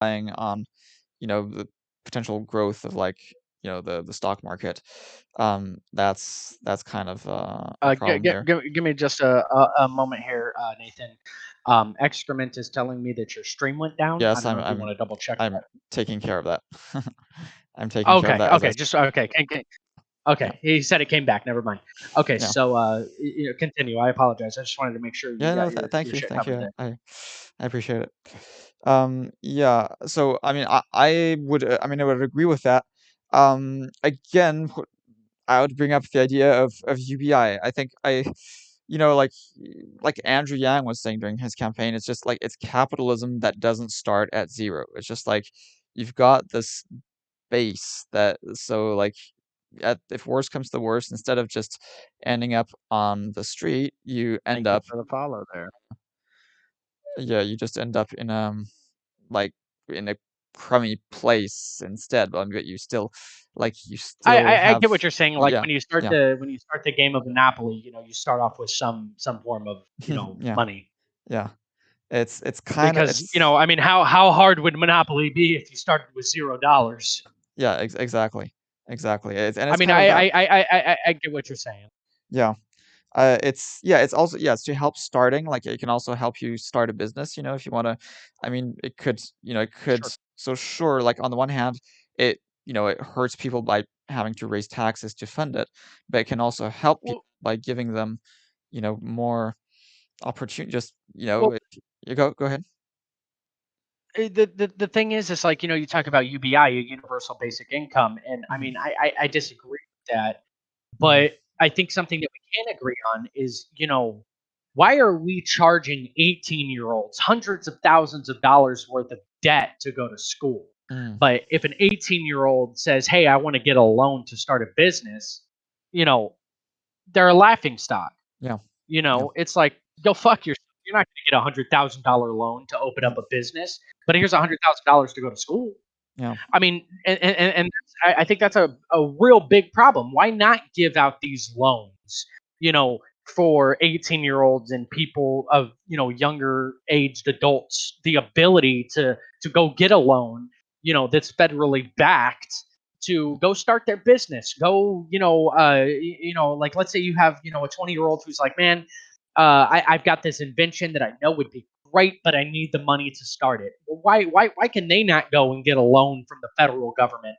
relying on, the potential growth of like, the stock market. That's kind of a problem there. Give me just a moment here, Nathan. Excrement is telling me that your stream went down. I Yes, don't know I'm if you I'm want to double check I'm that. taking care of that. I'm taking care of Okay, that as I okay, speak. just okay. Yeah, Okay, he said it came back. Never mind. Okay, yeah. so continue. I apologize. I just wanted to make sure you Yeah, got no, your thank you, shit thank covered you. there. I appreciate it. Yeah. So I mean, I would agree with that. Again, I would bring up the idea of UBI. I think like Andrew Yang was saying during his campaign, it's just like it's capitalism that doesn't start at zero. It's just like you've got this base that so like if worse comes to worst, instead of just ending up on the street, you end Thank you up for the follow there. yeah, you just end up like in a crummy place instead. But you still I have get what you're saying. Like yeah, yeah, when you start the game of Monopoly, you start off with some form of yeah, money. yeah. It's kind of Because it's I mean, how hard would Monopoly be if you started with $0? yeah, exactly, exactly. I It's mean, kind of that. I get what you're saying. Yeah. It's also yeah, it's to help starting, like, it can also help you start a business, if you wanna I mean, it could Sure. so sure, like, on the one hand, it hurts people by having to raise taxes to fund it, but it can also help people Well, by giving them, more opportunity just, well, you go ahead. the thing is like you talk about UBI, a universal basic income, and I Mhm, mean, I disagree with that. mhm, But I think something that we can agree on is, why are we charging 18-year-olds hundreds of thousands of dollars worth of debt to go to school? mm, But if an 18-year-old says, "Hey, I want to get a loan to start a business," you know, they're a laughing stock. yeah, yeah, It's like, go fuck yourself. You're not going to get $100,000 loan to open up mm, a business, but here's $100,000 to go to school. yeah, I mean, and I think that's a real big problem. Why not give out these loans, you know, for 18-year-olds and people of, younger aged adults, the ability to go get a loan, that's federally backed to go start their business. Go, like let's say you have, a 20-year-old who's like, man, I've got this invention that I know would be great, but I need the money to start it. Well, why can they not go and get a loan from the federal government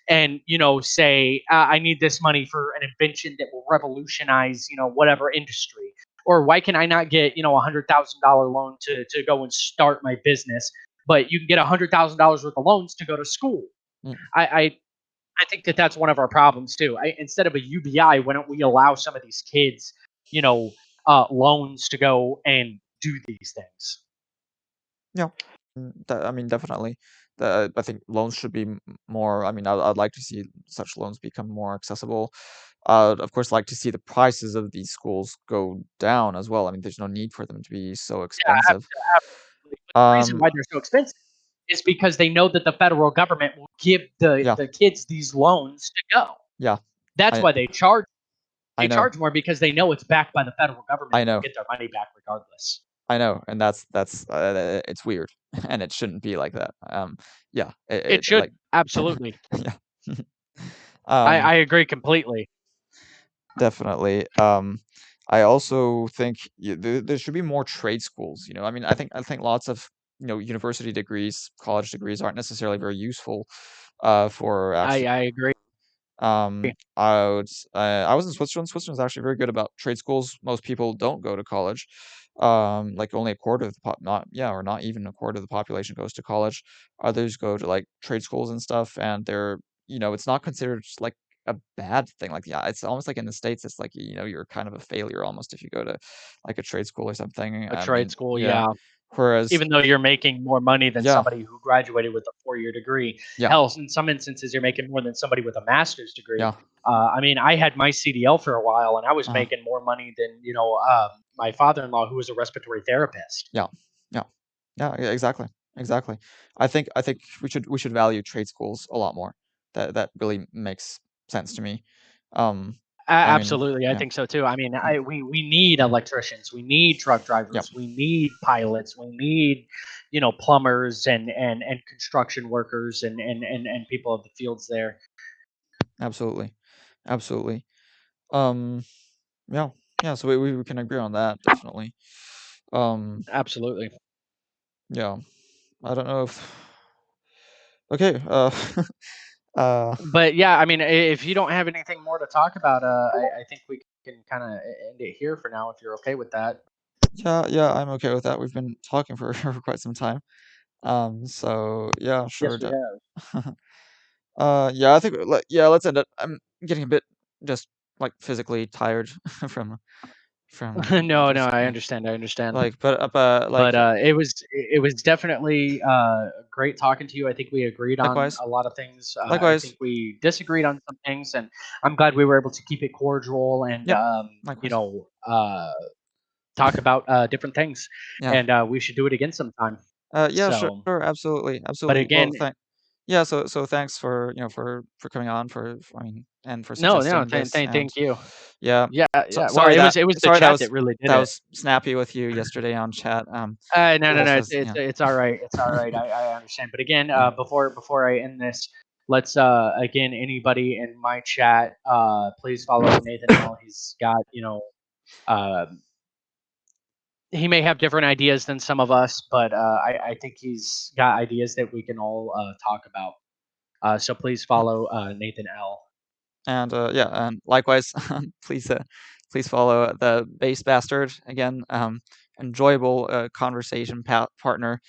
and say I need this money for an invention that will revolutionize whatever industry? Or why can I not get $100,000 loan to go and start my business, but you can get $100,000 worth of loans to go to school? mm. I, I I think that that's one of our problems too. Instead of a UBI, why don't we allow some of these kids, loans to go and do these things? Yeah, I mean, definitely. I think loans should be more. I mean, I'd like to see such loans become more accessible. I'd of course like to see the prices of these schools go down as well. I mean, there's no need for them to be so Yeah, expensive. absolutely. But the reason Um, why they're so expensive is because they know that the federal government will give the yeah, the kids these loans to go. yeah, That's I why they charge. I They know, charge more because they know it's backed by the federal government I and they'll know, get their money back regardless. I know, and that's it's weird, and it shouldn't be like that. Yeah, It like should absolutely. yeah, I, um, I agree completely. definitely. I also think there should be more trade schools. I mean, I think lots of university degrees, college degrees aren't necessarily very useful. For actually, I agree. I was in Switzerland. Switzerland's actually very good about trade schools. Most people don't go to college. Like only a quarter of the not yeah, or not even a quarter of the population goes to college. Others go to like trade schools and stuff, and it's not considered just, like a bad thing. Like yeah, it's almost like in the States, it's like you're kind of a failure almost if you go to like a trade school or something. A I trade mean, school, yeah. yeah. Whereas, Even though you're making more money than yeah, somebody who graduated with a 4-year degree. yeah, Hell, in some instances, you're making more than somebody with a master's degree. yeah, I mean, I had my CDL for a while, and I was uh, making more money than my father-in-law, who was a respiratory therapist. yeah, yeah, yeah, exactly, exactly. I think we should value trade schools a lot more. That really makes sense to me. Um, I mean, Absolutely, I yeah, think so too. I mean, we need electricians, we need truck yeah, drivers, we need pilots, we need, plumbers and construction workers and people of the fields there. absolutely, absolutely. Um, yeah, yeah. So we can agree on that definitely. Um, Absolutely. yeah. I don't know if okay. Uh, But yeah, I mean, if you don't have anything more to talk about, I think we can kind of end it here for now if you're okay with that. yeah, yeah. I'm okay with that. We've been talking for for quite some time. So yeah, Yes, sure. we have. Yeah, I think yeah, let's end it. I'm getting a bit just like physically tired from No, no, just I yeah, understand. I understand. like like But it was definitely great talking to you. I think we agreed on likewise, a lot of things. I likewise. think we disagreed on some things, and I'm glad we were able to keep it cordial and Yep, likewise. talk about different things. Yeah. And we should do it again sometime. Yeah, sure, So, absolutely, but absolutely. Well, again, yeah, so thanks for for coming on I mean and for no, no, suggesting this and thank you. yeah. Yeah, So, yeah. Well, it was the chat that really did that it. was snappy with you yesterday on chat. No, no, This no. was It's yeah. it's all right. It's all right. I understand. But again, Yeah. before I end this, let's again anybody in my chat, please follow Nathan L. He's got uh, he may have different ideas than some of us, but I think he's got ideas that we can all talk about. So please Yeah. follow Nathan L. And yeah, and likewise, please please follow the Bass Bastard again. Enjoyable conversation partner,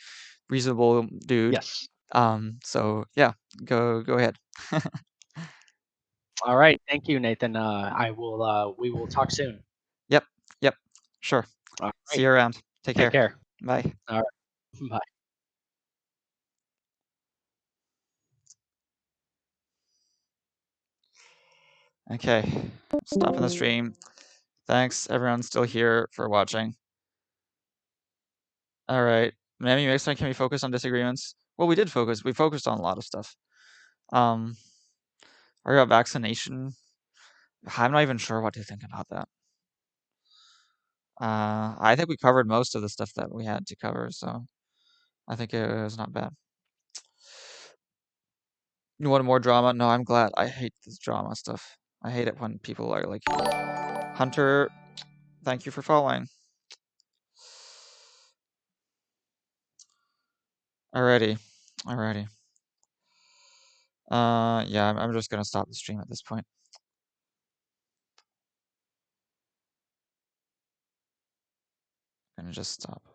reasonable dude. Yes. So yeah, go ahead. All right. Thank you, Nathan. I will. We will talk soon. Yep, yep, sure. All See right. you around. Take Take care. care. Bye. All right. Bye. Okay, stopping the stream. Thanks everyone still here for watching. All right, maybe next time can we focus on disagreements? Well, we did focus. We focused on a lot of stuff. Um, or about vaccination. I'm not even sure what to think about that. I think we covered most of the stuff that we had to cover, so I think it was not bad. You want more drama? No, I'm glad. I hate this drama stuff. I hate it when people are like, Hunter, thank you for following. Alrighty, alrighty. Yeah, I'm just gonna stop the stream at this point. I'm gonna just stop.